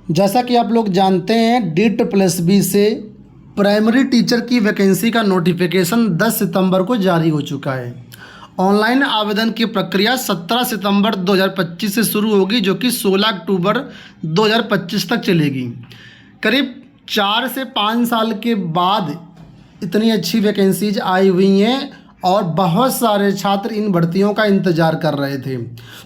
जैसा कि आप लोग जानते हैं DIIT+B से प्राइमरी टीचर की वैकेंसी का नोटिफिकेशन 10 सितंबर को जारी हो चुका है। ऑनलाइन आवेदन की प्रक्रिया 17 सितंबर 2025 से शुरू होगी, जो कि 16 अक्टूबर 2025 तक चलेगी। करीब 4 से 5 साल के बाद इतनी अच्छी वैकेंसीज आई हुई हैं और बहुत सारे छात्र इन भर्तियों का इंतज़ार कर रहे थे।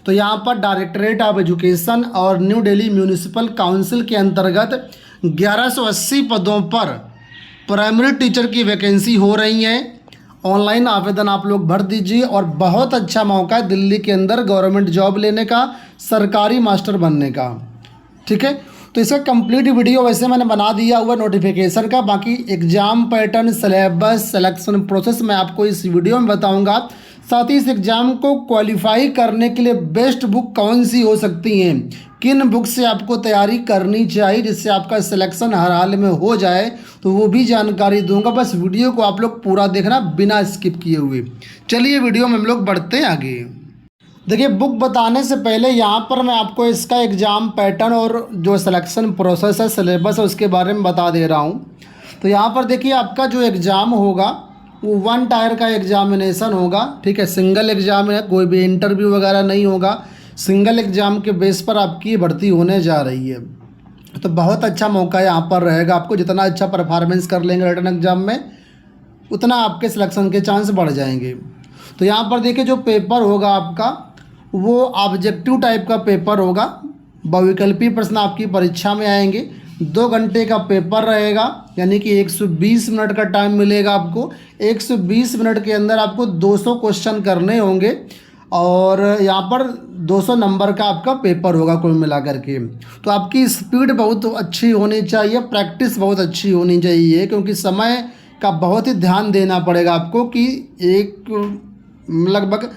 तो यहाँ पर डायरेक्टरेट ऑफ एजुकेशन और न्यू दिल्ली म्यूनिसिपल काउंसिल के अंतर्गत 1180 पदों पर प्राइमरी टीचर की वैकेंसी हो रही है। ऑनलाइन आवेदन आप लोग भर दीजिए और बहुत अच्छा मौका है दिल्ली के अंदर गवर्नमेंट जॉब लेने का, सरकारी मास्टर बनने का। ठीक है, तो इसका कंप्लीट वीडियो वैसे मैंने बना दिया हुआ नोटिफिकेशन का। बाकी exam pattern, syllabus, selection process मैं आपको इस वीडियो में बताऊंगा। साथ ही इस एग्ज़ाम को क्वालिफाई करने के लिए बेस्ट बुक कौन सी हो सकती हैं, किन बुक से आपको तैयारी करनी चाहिए जिससे आपका सिलेक्शन हर हाल में हो जाए, तो वो भी जानकारी दूंगा। बस वीडियो को आप लोग पूरा देखना बिना स्किप किए हुए। चलिए वीडियो में हम लोग बढ़ते हैं आगे। देखिए, बुक बताने से पहले यहाँ पर मैं आपको इसका एग्ज़ाम पैटर्न और जो सिलेक्शन प्रोसेस है, सिलेबस है, उसके बारे में बता दे रहा हूँ। तो यहाँ पर देखिए, आपका जो एग्ज़ाम होगा वो 1 टायर का एग्जामिनेशन होगा। ठीक है, सिंगल एग्ज़ाम है, कोई भी इंटरव्यू वगैरह नहीं होगा। सिंगल एग्ज़ाम के बेस पर आपकी भर्ती होने जा रही है। तो बहुत अच्छा मौका यहाँ पर रहेगा आपको। जितना अच्छा परफॉर्मेंस कर लेंगे रिटन एग्ज़ाम में, उतना आपके सिलेक्शन के चांस बढ़ जाएंगे। तो यहाँ पर देखिए, जो पेपर होगा आपका वो ऑब्जेक्टिव टाइप का पेपर होगा। बहुविकल्पी प्रश्न आपकी परीक्षा में आएंगे। 2 घंटे का पेपर रहेगा, यानी कि 120 मिनट का टाइम मिलेगा आपको। 120 मिनट के अंदर आपको 200 क्वेश्चन करने होंगे और यहाँ पर 200 नंबर का आपका पेपर होगा कुल मिलाकर के। तो आपकी स्पीड बहुत अच्छी होनी चाहिए, प्रैक्टिस बहुत अच्छी होनी चाहिए, क्योंकि समय का बहुत ही ध्यान देना पड़ेगा आपको कि लगभग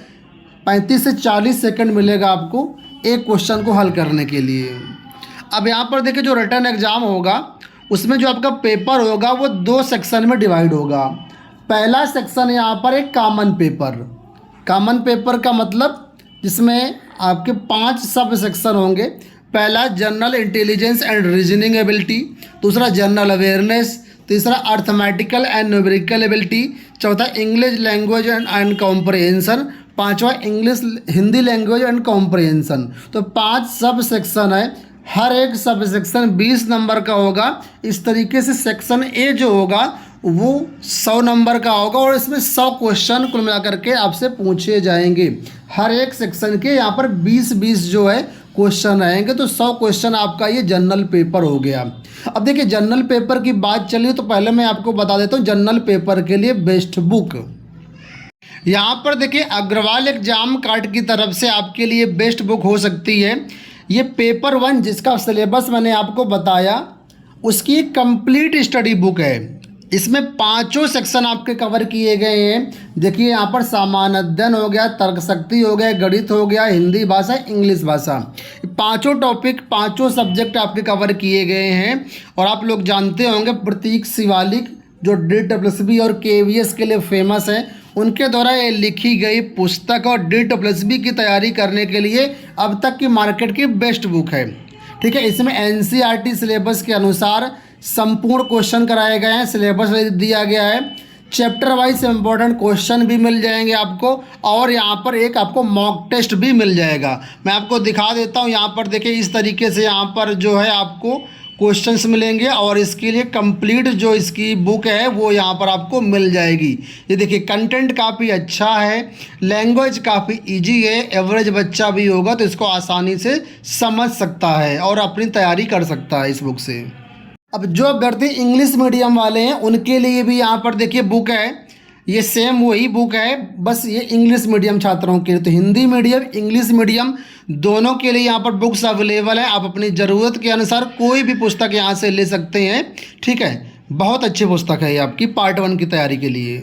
35 से 40 सेकंड मिलेगा आपको एक क्वेश्चन को हल करने के लिए। अब यहाँ पर देखिए, जो रिटन एग्ज़ाम होगा उसमें जो आपका पेपर होगा वो 2 सेक्शन में डिवाइड होगा। पहला सेक्शन यहाँ पर एक कॉमन पेपर। कॉमन पेपर का मतलब जिसमें आपके 5 सब सेक्शन होंगे। पहला general intelligence and reasoning ability, दूसरा जनरल अवेयरनेस, तीसरा अर्थमेटिकल एंड न्यूमेरिकल एबिलिटी, चौथा इंग्लिश लैंग्वेज एंड कॉम्प्रहेंशन, पांचवा English Hindi language and comprehension. तो 5 सब सेक्शन है, हर एक सब सेक्शन 20 नंबर का होगा। इस तरीके से सेक्शन ए जो होगा वो 100 नंबर का होगा और इसमें 100 क्वेश्चन कुल मिलाकर के आपसे पूछे जाएंगे। हर एक सेक्शन के यहाँ पर 20-20 जो है क्वेश्चन आएंगे। तो 100 क्वेश्चन आपका ये जनरल पेपर हो गया। अब देखिए, जनरल पेपर की बात चली तो पहले मैं आपको बता देता हूँ जनरल पेपर के लिए बेस्ट बुक। यहाँ पर देखिए, अग्रवाल एग्जाम कार्ड की तरफ से आपके लिए बेस्ट बुक हो सकती है ये पेपर 1, जिसका सिलेबस मैंने आपको बताया, उसकी कंप्लीट स्टडी बुक है। इसमें 5 सेक्शन आपके कवर किए गए हैं। देखिए, यहाँ पर सामान्य अध्ययन हो गया, तर्क शक्ति हो गया, गणित हो गया, हिंदी भाषा, इंग्लिश भाषा, 5 टॉपिक 5 सब्जेक्ट आपके कवर किए गए हैं। और आप लोग जानते होंगे प्रतीक शिवालिक जो DIIT+B और KVS के लिए फेमस है, उनके द्वारा ये लिखी गई पुस्तक और DIIT+B की तैयारी करने के लिए अब तक की मार्केट की बेस्ट बुक है। ठीक है, इसमें NCERT सिलेबस के अनुसार संपूर्ण क्वेश्चन कराए गए हैं, सिलेबस दिया गया है, चैप्टर वाइज इंपॉर्टेंट क्वेश्चन भी मिल जाएंगे आपको और यहाँ पर एक आपको मॉक टेस्ट भी मिल जाएगा। मैं आपको दिखा देता हूँ। यहाँ पर देखिए, इस तरीके से यहाँ पर जो है आपको क्वेश्चंस मिलेंगे और इसके लिए कंप्लीट जो इसकी बुक है वो यहाँ पर आपको मिल जाएगी। ये देखिए, कंटेंट काफ़ी अच्छा है, लैंग्वेज काफ़ी इजी है, एवरेज बच्चा भी होगा तो इसको आसानी से समझ सकता है और अपनी तैयारी कर सकता है इस बुक से। अब जो अभ्यर्थी इंग्लिश मीडियम वाले हैं उनके लिए भी यहाँ पर देखिए बुक है, ये सेम वही बुक है, बस ये इंग्लिश मीडियम छात्रों के लिए। तो हिंदी मीडियम, इंग्लिश मीडियम दोनों के लिए यहाँ पर बुक्स अवेलेबल है। आप अपनी ज़रूरत के अनुसार कोई भी पुस्तक यहाँ से ले सकते हैं। ठीक है, बहुत अच्छी पुस्तक है ये आपकी पार्ट 1 की तैयारी के लिए।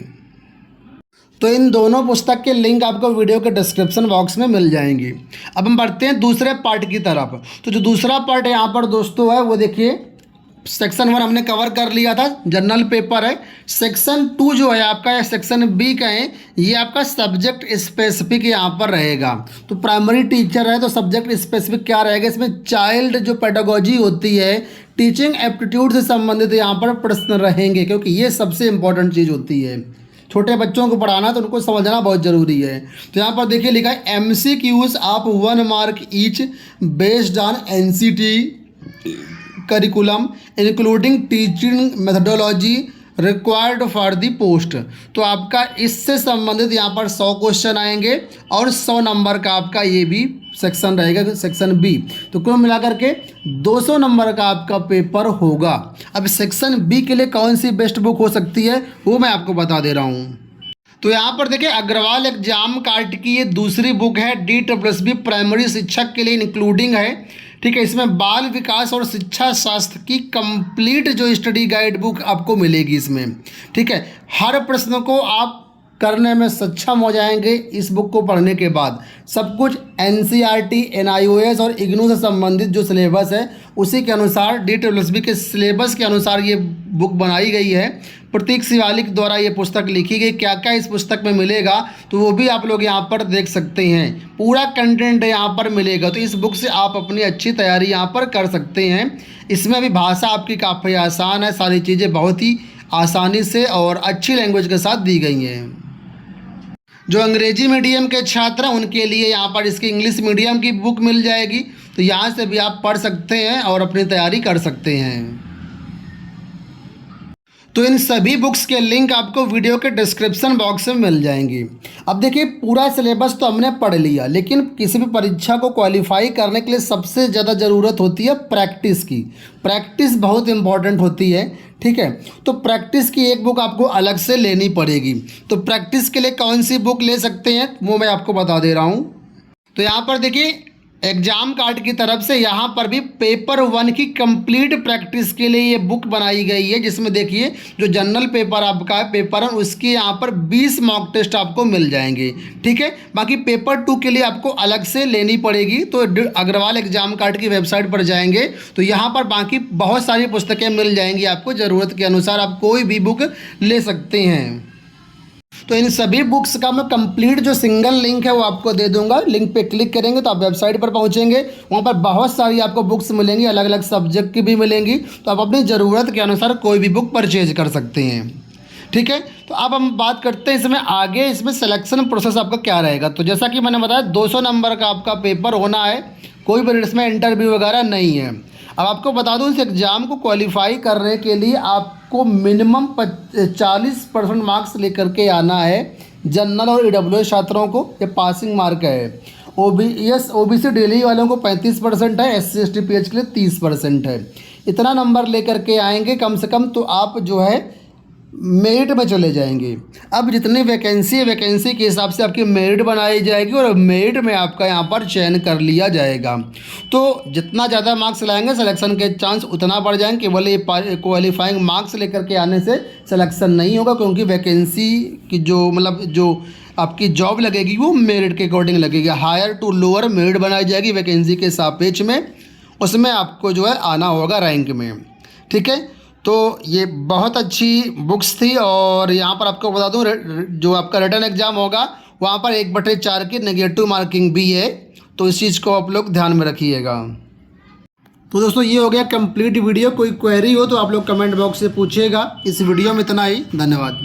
तो इन दोनों पुस्तक के लिंक आपको वीडियो के डिस्क्रिप्शन बॉक्स में मिल जाएंगे। अब हम बढ़ते हैं दूसरे पार्ट की तरफ। तो जो दूसरा पार्ट यहाँ पर दोस्तों है वो देखिए सेक्शन 1 हमने कवर कर लिया था, जनरल पेपर है। सेक्शन 2 जो है आपका या सेक्शन बी का है, ये आपका सब्जेक्ट स्पेसिफिक यहाँ पर रहेगा। तो प्राइमरी टीचर है तो सब्जेक्ट स्पेसिफिक क्या रहेगा, इसमें चाइल्ड जो पेडागोजी होती है, टीचिंग एप्टीट्यूड से संबंधित यहाँ पर प्रश्न रहेंगे, क्योंकि ये सबसे इंपॉर्टेंट चीज़ होती है। छोटे बच्चों को पढ़ाना तो उनको समझना बहुत ज़रूरी है। तो यहाँ पर देखिए लिखा है MCQs of 1 mark each based on NCT curriculum including teaching methodology required for the post. तो आपका इससे संबंधित यहाँ पर 100 क्वेश्चन आएंगे और 100 नंबर का आपका ये भी सेक्शन रहेगा, सेक्शन बी। तो कुल मिलाकर के 200 नंबर का आपका पेपर होगा। अब सेक्शन बी के लिए कौन सी बेस्ट बुक हो सकती है वो मैं आपको बता दे रहा हूँ। तो यहाँ पर देखिए अग्रवाल एग्जाम कार्ड की ये दूसरी बुक है, DSSB प्राइमरी शिक्षक के लिए इंक्लूडिंग है। ठीक है, इसमें बाल विकास और शिक्षा शास्त्र की कंप्लीट जो स्टडी गाइड बुक आपको मिलेगी इसमें। ठीक है, हर प्रश्न को आप करने में सक्षम हो जाएंगे इस बुक को पढ़ने के बाद। सब कुछ NCERT, NIOS और IGNOU से संबंधित जो सिलेबस है उसी के अनुसार, DSSB के सिलेबस के अनुसार ये बुक बनाई गई है। प्रतीक शिवालिक द्वारा ये पुस्तक लिखी गई। क्या क्या इस पुस्तक में मिलेगा तो वो भी आप लोग यहाँ पर देख सकते हैं, पूरा कंटेंट यहाँ पर मिलेगा। तो इस बुक से आप अपनी अच्छी तैयारी यहाँ पर कर सकते हैं। इसमें भी भाषा आपकी काफ़ी आसान है, सारी चीज़ें बहुत ही आसानी से और अच्छी लैंग्वेज के साथ दी गई हैं। जो अंग्रेजी मीडियम के छात्र हैं उनके लिए यहाँ पर इसकी इंग्लिश मीडियम की बुक मिल जाएगी, तो यहाँ से भी आप पढ़ सकते हैं और अपनी तैयारी कर सकते हैं। तो इन सभी बुक्स के लिंक आपको वीडियो के डिस्क्रिप्शन बॉक्स में मिल जाएंगी। अब देखिए पूरा सिलेबस तो हमने पढ़ लिया, लेकिन किसी भी परीक्षा को क्वालिफाई करने के लिए सबसे ज़्यादा ज़रूरत होती है प्रैक्टिस की। प्रैक्टिस बहुत इंपॉर्टेंट होती है। ठीक है, तो प्रैक्टिस की एक बुक आपको अलग से लेनी पड़ेगी। तो प्रैक्टिस के लिए कौन सी बुक ले सकते हैं वो मैं आपको बता दे रहा हूँ। तो यहाँ पर देखिए एग्जाम कार्ड की तरफ से यहाँ पर भी पेपर 1 की कंप्लीट प्रैक्टिस के लिए ये बुक बनाई गई है, जिसमें देखिए जो जनरल पेपर आपका है पेपर 1 उसके यहाँ पर 20 मॉक टेस्ट आपको मिल जाएंगे। ठीक है, बाकी पेपर 2 के लिए आपको अलग से लेनी पड़ेगी। तो अग्रवाल एग्जाम कार्ड की वेबसाइट पर जाएंगे तो यहाँ पर बाकी बहुत सारी पुस्तकें मिल जाएंगी, आपको ज़रूरत के अनुसार आप कोई भी बुक ले सकते हैं। तो इन सभी बुक्स का मैं कंप्लीट जो सिंगल लिंक है वो आपको दे दूंगा। लिंक पे क्लिक करेंगे तो आप वेबसाइट पर पहुंचेंगे, वहाँ पर बहुत सारी आपको बुक्स मिलेंगी, अलग अलग सब्जेक्ट की भी मिलेंगी। तो आप अपनी ज़रूरत के अनुसार कोई भी बुक परचेज कर सकते हैं। ठीक है, तो अब हम बात करते हैं इसमें आगे, इसमें सिलेक्शन प्रोसेस आपका क्या रहेगा। तो जैसा कि मैंने बताया 200 नंबर का आपका पेपर होना है, कोई भी इसमें इंटरव्यू वगैरह नहीं है। अब आपको बता दूं इस एग्ज़ाम को क्वालिफाई करने के लिए आपको मिनिमम 40% मार्क्स लेकर के आना है। जनरल और EWS छात्रों को ये पासिंग मार्क है। OBC डेली वालों को 35% है, SC ST PH के लिए 30% है। इतना नंबर लेकर के आएंगे कम से कम तो आप जो है मेरिट में चले जाएंगे। अब जितनी वैकेंसी है वैकेंसी के हिसाब से आपकी मेरिट बनाई जाएगी और मेरिट में आपका यहाँ पर चयन कर लिया जाएगा। तो जितना ज़्यादा मार्क्स लाएंगे सिलेक्शन के चांस उतना बढ़ जाएंगे। केवल ये क्वालिफाइंग मार्क्स लेकर के आने से सिलेक्शन नहीं होगा, क्योंकि वैकेंसी की जो मतलब जो आपकी जॉब लगेगी वो मेरिट के अकॉर्डिंग लगेगी। हायर टू लोअर मेरिट बनाई जाएगी वैकेंसी के सापेक्ष में, उसमें आपको जो है आना होगा रैंक में। ठीक है, तो ये बहुत अच्छी बुक्स थी। और यहाँ पर आपको बता दूँ जो आपका रिटन एग्ज़ाम होगा वहाँ पर 1/4 की नेगेटिव मार्किंग भी है, तो इस चीज़ को आप लोग ध्यान में रखिएगा। तो दोस्तों ये हो गया कंप्लीट वीडियो। कोई क्वेरी हो तो आप लोग कमेंट बॉक्स से पूछिएगा। इस वीडियो में इतना ही, धन्यवाद।